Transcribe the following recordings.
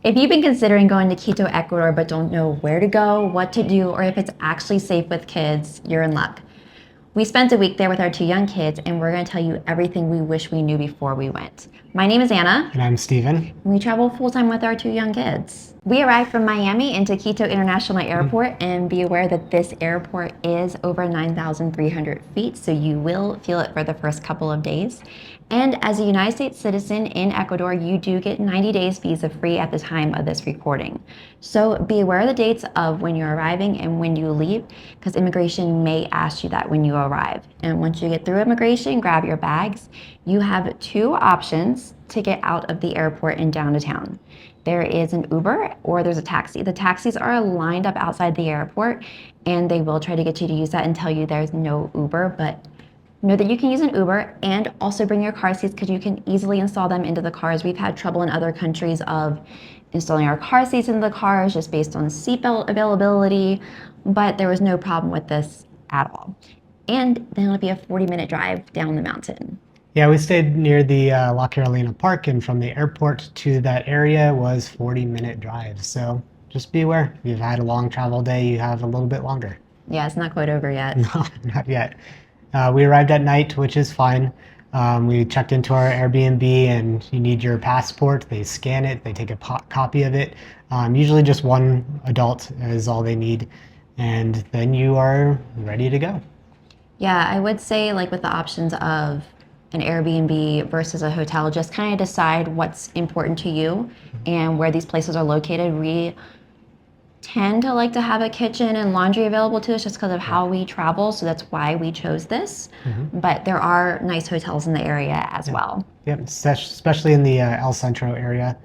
If you've been considering going to Quito, Ecuador, but don't know where to go, what to do, or if it's actually safe with kids, you're in luck. We spent a week there with our two young kids, and we're going to tell you everything we wish we knew before we went. My name is Anna. And I'm Steven. We travel full-time with our two young kids. We arrived from Miami into Quito International Airport, and be aware that this airport is over 9,300 feet, so you will feel it for the first couple of days. And as a United States citizen in Ecuador, you do get 90 days visa-free at the time of this recording. So be aware of the dates of when you're arriving and when you leave, because immigration may ask you that when you arrive. And once you get through immigration, grab your bags. You have two options to get out of the airport and down to town. There is an Uber or there's a taxi. The taxis are lined up outside the airport, and they will try to get you to use that and tell you there's no Uber, but know that you can use an Uber, and also bring your car seats because you can easily install them into the cars. We've had trouble in other countries of installing our car seats into the cars just based on seatbelt availability, but there was no problem with this at all. And then it'll be a 40-minute drive down the mountain. Yeah, we stayed near the La Carolina Park, and from the airport to that area was 40-minute drive. So just be aware, if you've had a long travel day, you have a little bit longer. Yeah, it's not quite over yet. No, not yet. We arrived at night, which is fine. We checked into our Airbnb, and you need your passport. They scan it, they take a copy of it. Usually just one adult is all they need, and then you are ready to go. Yeah, I would say, like, with the options of an Airbnb versus a hotel, just kind of decide what's important to you and where these places are located. We tend to like to have a kitchen and laundry available to us just because of how we travel, so that's why we chose this. But there are nice hotels in the area as well. Yep, especially in the El Centro area.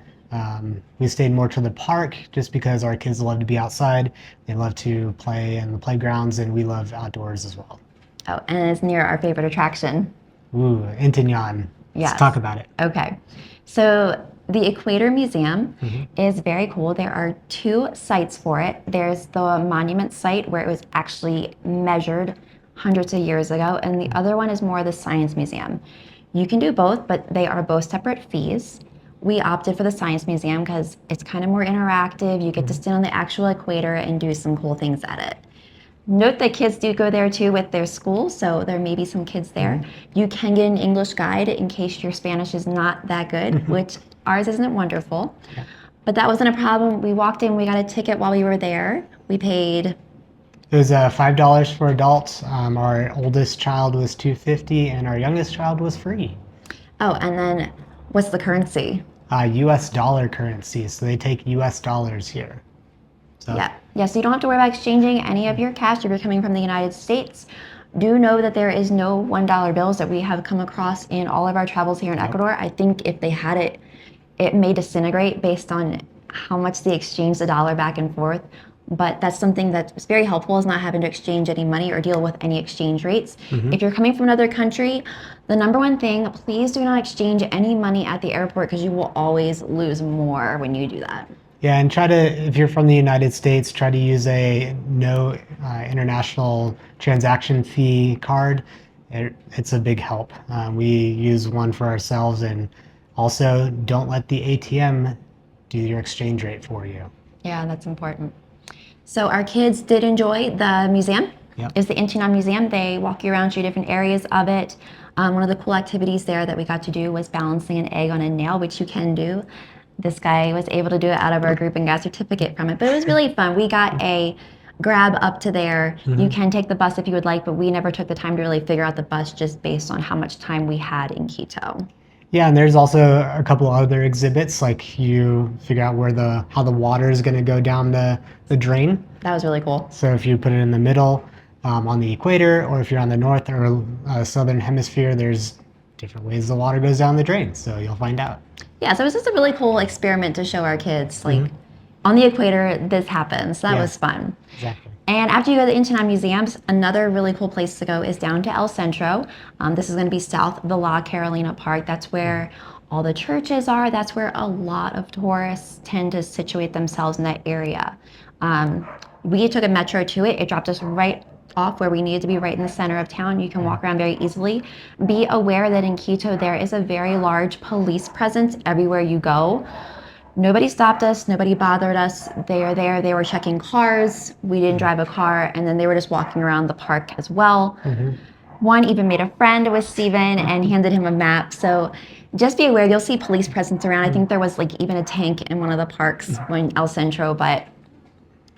We stayed more to the park just because our kids love to be outside. They love to play in the playgrounds, and we love outdoors as well. Oh, and it's near our favorite attraction. Ooh, Intignon. Yes. Let's talk about it. Okay, so the Equator Museum is very cool. There are two sites for it. There's the monument site where it was actually measured hundreds of years ago, and the other one is more the Science Museum. You can do both, but they are both separate fees. We opted for the Science Museum because it's kind of more interactive. You get to stand on the actual equator and do some cool things at it. Note that kids do go there too with their school, so there may be some kids there. You can get an English guide in case your Spanish is not that good, which ours isn't wonderful. But that wasn't a problem. We walked in, we got a ticket while we were there. We paid... It was $5 for adults. Our oldest child was $2.50, and our youngest child was free. Oh, and then what's the currency? US dollar currency, so they take US dollars here. So. Yeah, so you don't have to worry about exchanging any of your cash if you're coming from the United States. Do know that there is no $1 bills that we have come across in all of our travels here in Ecuador. I think if they had it, it may disintegrate based on how much they exchange the dollar back and forth. But that's something that's very helpful, is not having to exchange any money or deal with any exchange rates. If you're coming from another country, the number one thing, please do not exchange any money at the airport, because you will always lose more when you do that. Yeah, and try to, if you're from the United States, try to use a no international transaction fee card. It's a big help. We use one for ourselves, and also don't let the ATM do your exchange rate for you. Yeah, that's important. So our kids did enjoy the museum. It's the Intignon Museum. They walk you around through different areas of it. One of the cool activities there that we got to do was balancing an egg on a nail, which you can do. This guy was able to do it out of our group and got a certificate from it, but it was really fun. We got a grab up to there. You can take the bus if you would like, but we never took the time to really figure out the bus just based on how much time we had in Quito. Yeah, and there's also a couple other exhibits, like you figure out where how the water is going to go down the drain. That was really cool. So if you put it in the middle on the equator, or if you're on the north or southern hemisphere, there's different ways the water goes down the drain, so you'll find out. Yeah, so it was just a really cool experiment to show our kids, like, on the equator, this happens. So that was fun. Exactly. And after you go to the Intignon Museums, another really cool place to go is down to El Centro. This is going to be south of the La Carolina Park. That's where all the churches are. That's where a lot of tourists tend to situate themselves in that area. We took a metro to it. It dropped us right off where we needed to be, right in the center of town. You can walk around very easily. Be aware that in Quito, there is a very large police presence everywhere you go. Nobody stopped us, nobody bothered us. They are there, they were checking cars. We didn't drive a car, and then they were just walking around the park as well. One even made a friend with Steven and handed him a map. So just be aware, you'll see police presence around. I think there was like even a tank in one of the parks when El Centro, but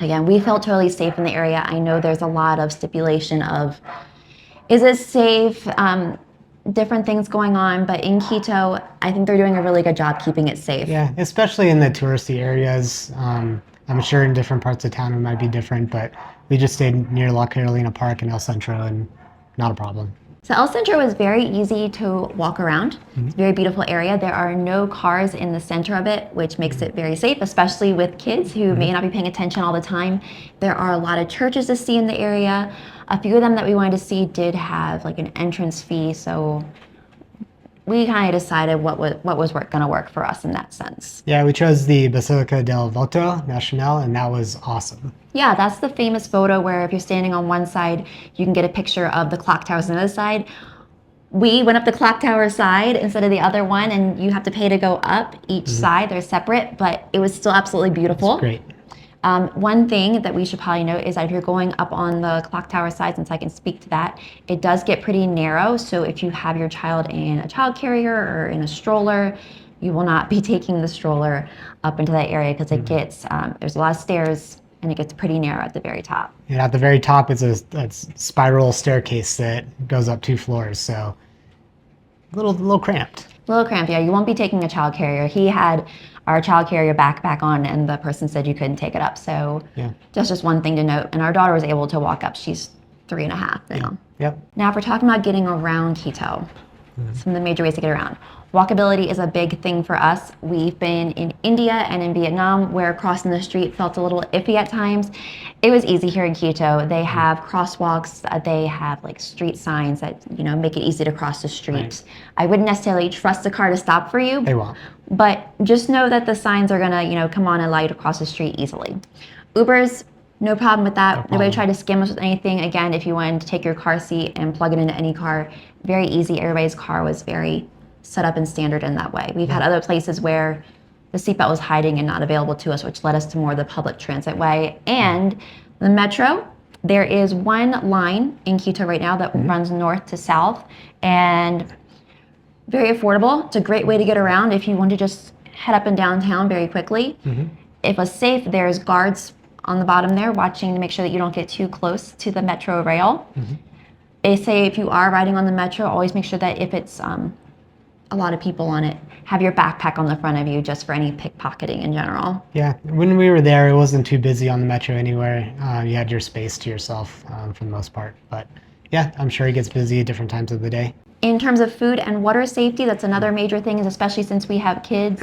again, we felt totally safe in the area. I know there's a lot of stipulation of, is it safe? Different things going on, but in Quito, I think they're doing a really good job keeping it safe. Yeah, especially in the touristy areas. I'm sure in different parts of town it might be different, but we just stayed near La Carolina Park and El Centro, and not a problem. So El Centro is very easy to walk around. It's a very beautiful area. There are no cars in the center of it, which makes it very safe, especially with kids who may not be paying attention all the time. There are a lot of churches to see in the area. A few of them that we wanted to see did have like an entrance fee, so we kind of decided what was going to work for us in that sense. Yeah, we chose the Basilica del Voto Nacional, and that was awesome. Yeah, that's the famous photo where if you're standing on one side, you can get a picture of the clock towers on the other side. We went up the clock tower side instead of the other one, and you have to pay to go up each side. They're separate, but it was still absolutely beautiful. It's great. One thing that we should probably note is that if you're going up on the clock tower side, since I can speak to that, it does get pretty narrow. So if you have your child in a child carrier or in a stroller, you will not be taking the stroller up into that area because it gets, there's a lot of stairs and it gets pretty narrow at the very top. And at the very top, it's a spiral staircase that goes up 2 floors, so a little cramped. A little cramped, yeah. You won't be taking a child carrier. He had our child carrier backpack on, and the person said you couldn't take it up. So that's just one thing to note. And our daughter was able to walk up. She's 3.5 now. Yep. Now, if we're talking about getting around Quito, some of the major ways to get around. Walkability is a big thing for us. We've been in India and in Vietnam where crossing the street felt a little iffy at times. It was easy here in Quito. They have crosswalks, they have like street signs that, you know, make it easy to cross the street. Right. I wouldn't necessarily trust a car to stop for you. They won't. But just know that the signs are gonna, you know, come on and allow you to cross the street easily. Ubers, no problem with that. Nobody tried to scam us with anything. Again, if you wanted to take your car seat and plug it into any car, very easy. Everybody's car was very set up and standard in that way. We've had other places where the seatbelt was hiding and not available to us, which led us to more of the public transit way. And the metro, there is one line in Quito right now that runs north to south, and very affordable. It's a great way to get around if you want to just head up and downtown very quickly. If it's safe, there's guards on the bottom there watching to make sure that you don't get too close to the metro rail. They say if you are riding on the metro, always make sure that if it's a lot of people on it, have your backpack on the front of you just for any pickpocketing in general. Yeah, when we were there, it wasn't too busy on the metro anywhere. You had your space to yourself for the most part. But yeah, I'm sure it gets busy at different times of the day. In terms of food and water safety, that's another major thing, especially since we have kids.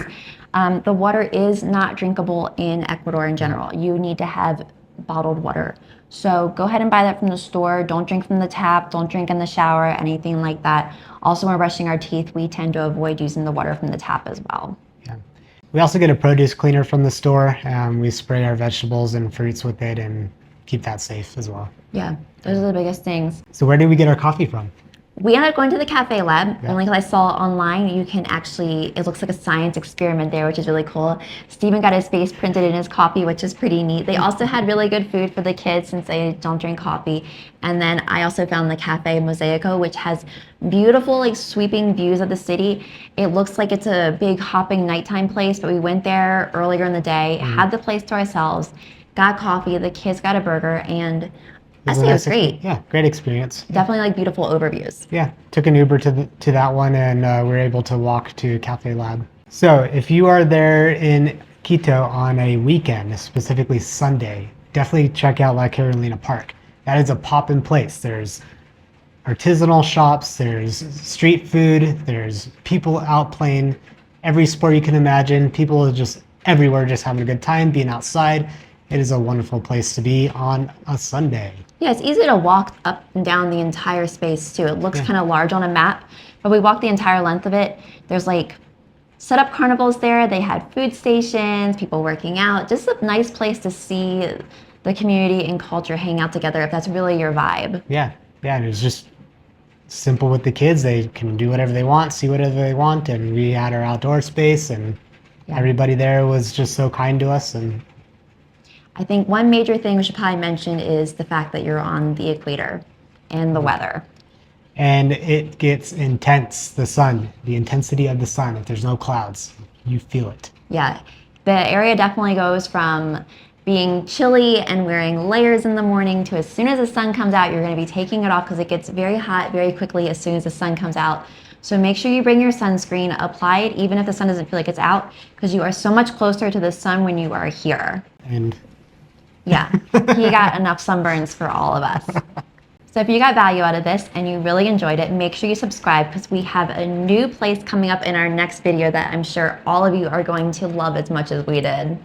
The water is not drinkable in Ecuador in general. You need to have bottled water. So go ahead and buy that from the store. Don't drink from the tap. Don't drink in the shower, anything like that. Also, when we're brushing our teeth, we tend to avoid using the water from the tap as well. Yeah. We also get a produce cleaner from the store. We spray our vegetables and fruits with it and keep that safe as well. Yeah, those are the biggest things. So where did we get our coffee from? We ended up going to the cafe lab, only because I saw online you can actually, it looks like a science experiment there, which is really cool. Steven got his face printed in his coffee, which is pretty neat. They also had really good food for the kids since they don't drink coffee. And then I also found the Cafe Mosaico, which has beautiful, like sweeping views of the city. It looks like it's a big hopping nighttime place, but we went there earlier in the day, had the place to ourselves, got coffee, the kids got a burger, and I think it was great. Yeah, great experience. Definitely like beautiful overviews. Yeah, took an Uber to that one, and we were able to walk to Cafe Lab. So if you are there in Quito on a weekend, specifically Sunday, definitely check out La Carolina Park. That is a pop-in place. There's artisanal shops, there's street food, there's people out playing every sport you can imagine. People are just everywhere, just having a good time, being outside. It is a wonderful place to be on a Sunday. Yeah, it's easy to walk up and down the entire space too. It looks kind of large on a map, but we walked the entire length of it. There's like set up carnivals there. They had food stations, people working out. Just a nice place to see the community and culture hang out together if that's really your vibe. Yeah, and it was just simple with the kids. They can do whatever they want, see whatever they want, and we had our outdoor space, and Yeah. Everybody there was just so kind to us, and I think one major thing we should probably mention is the fact that you're on the equator and the weather. it gets intense. The intensity of the sun. If there's no clouds, you feel it. Yeah, the area definitely goes from being chilly and wearing layers in the morning to as soon as the sun comes out, you're going to be taking it off because it gets very hot very quickly as soon as the sun comes out. So make sure you bring your sunscreen, apply it even if the sun doesn't feel like it's out, because you are so much closer to the sun when you are here. And yeah, he got enough sunburns for all of us. So if you got value out of this and you really enjoyed it, make sure you subscribe because we have a new place coming up in our next video that I'm sure all of you are going to love as much as we did.